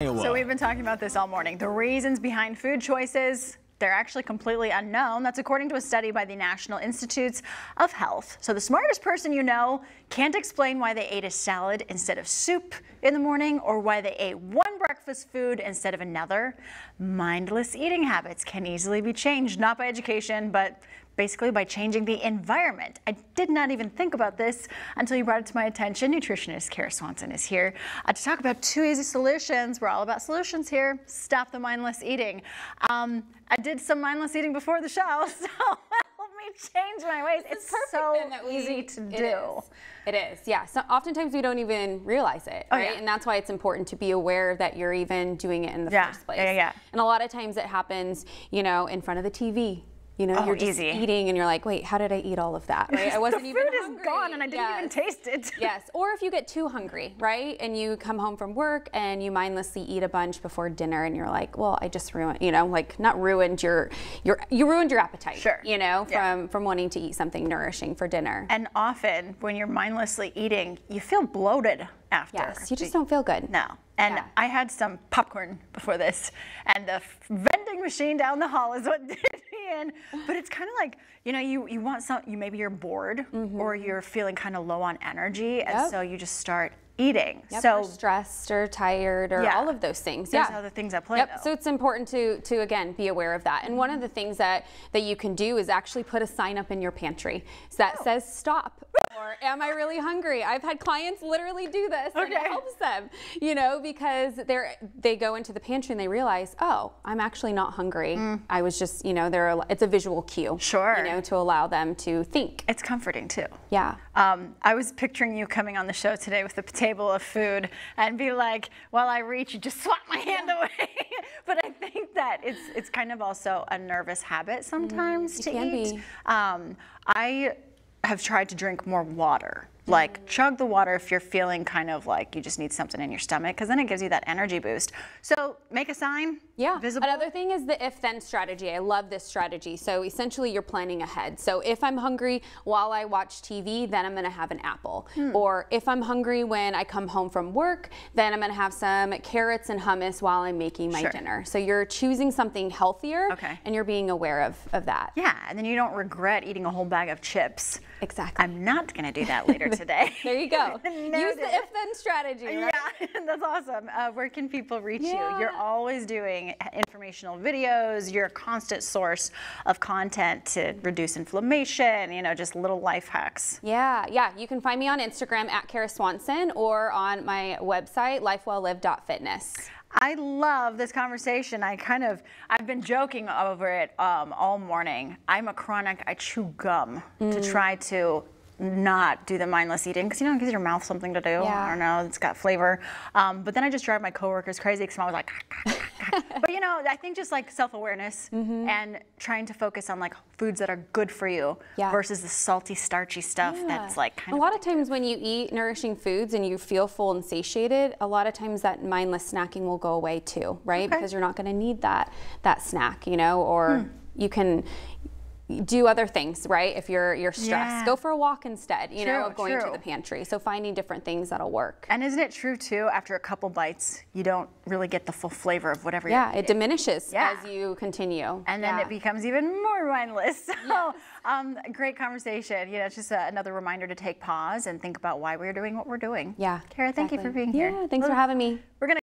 So we've been talking about this all morning. The reasons behind food choices, they're actually completely unknown. That's according to a study by the National Institutes of Health. So the smartest person you know can't explain why they ate a salad instead of soup in the morning or why they ate one breakfast food instead of another. Mindless eating habits can easily be changed, not by education, but basically by changing the environment. I did not even think about this until you brought it to my attention. Nutritionist Swanson is here to talk about 2 easy solutions. We're all about solutions here. Stop the mindless eating. I did some mindless eating before the show, so help me change my ways. It's so easy to do. It is, yeah. So oftentimes we don't even realize it, right? Yeah. And that's why it's important to be aware that you're even doing it in the first place. And a lot of times it happens, you know, in front of the TV. You know, you're just eating and you're like, wait, how did I eat all of that, right? I wasn't even hungry. The food is gone and I didn't even taste it. Yes, or if you get too hungry, right? And you come home from work and you mindlessly eat a bunch before dinner and you're like, well, I just ruined, you know, like not ruined you ruined your appetite, you know, from wanting to eat something nourishing for dinner. And often when you're mindlessly eating, you feel bloated after. Yes, you just don't feel good. No. And I had some popcorn before this, and the vending machine down the hall is what did me in. But it's kind of like, you know, you want maybe you're bored or you're feeling kind of low on energy, and so you just start eating. So or stressed or tired or all of those things. There's other things at play. So it's important to again be aware of that. And one of the things that you can do is actually put a sign up in your pantry that says stop or am I really hungry? I've had clients literally do this and it helps them, you know, because they go into the pantry and they realize, oh, I'm actually not hungry. I was just, you know, it's a visual cue, you know, to allow them to think. It's comforting too. Yeah. I was picturing you coming on the show today with a table of food and be like, while I reach, you just swat my hand away. But I think that it's kind of also a nervous habit sometimes to eat. I have tried to drink more water. Like chug the water if you're feeling kind of like you just need something in your stomach, because then it gives you that energy boost. So make a sign. Visible. Another thing is the if-then strategy. I love this strategy. So essentially you're planning ahead. So if I'm hungry while I watch TV, then I'm going to have an apple. Or if I'm hungry when I come home from work, then I'm going to have some carrots and hummus while I'm making my dinner. So you're choosing something healthier and you're being aware of that. Yeah, and then you don't regret eating a whole bag of chips. Exactly. I'm not going to do that later today. There you go. Use the if-then strategy, right? Yeah, that's awesome. Where can people reach you? You're always doing informational videos. You're a constant source of content to reduce inflammation, you know, just little life hacks. Yeah. You can find me on Instagram at Swanson or on my website, lifewelllived.fitness. I love this conversation. I've been joking over it all morning. I'm a chronic, I chew gum to try to not do the mindless eating, because, you know, it gives your mouth something to do. I don't know, it's got flavor. But then I just drive my coworkers crazy because I'm always like, but you know, I think just like self-awareness and trying to focus on like foods that are good for you versus the salty, starchy stuff that's like kind of. A lot of times when you eat nourishing foods and you feel full and satiated, a lot of times that mindless snacking will go away too, right? Because you're not going to need that snack, you know, or you can do other things, right? If you're stressed, go for a walk instead, you know, of going to the pantry. So finding different things that'll work. And isn't it true too, after a couple bites, you don't really get the full flavor of whatever you're eating. It diminishes as you continue. And then it becomes even more mindless. So, great conversation. You know, it's just another reminder to take pause and think about why we're doing what we're doing. Yeah. Kara, thank you for being here. Yeah, thanks for having me. We're gonna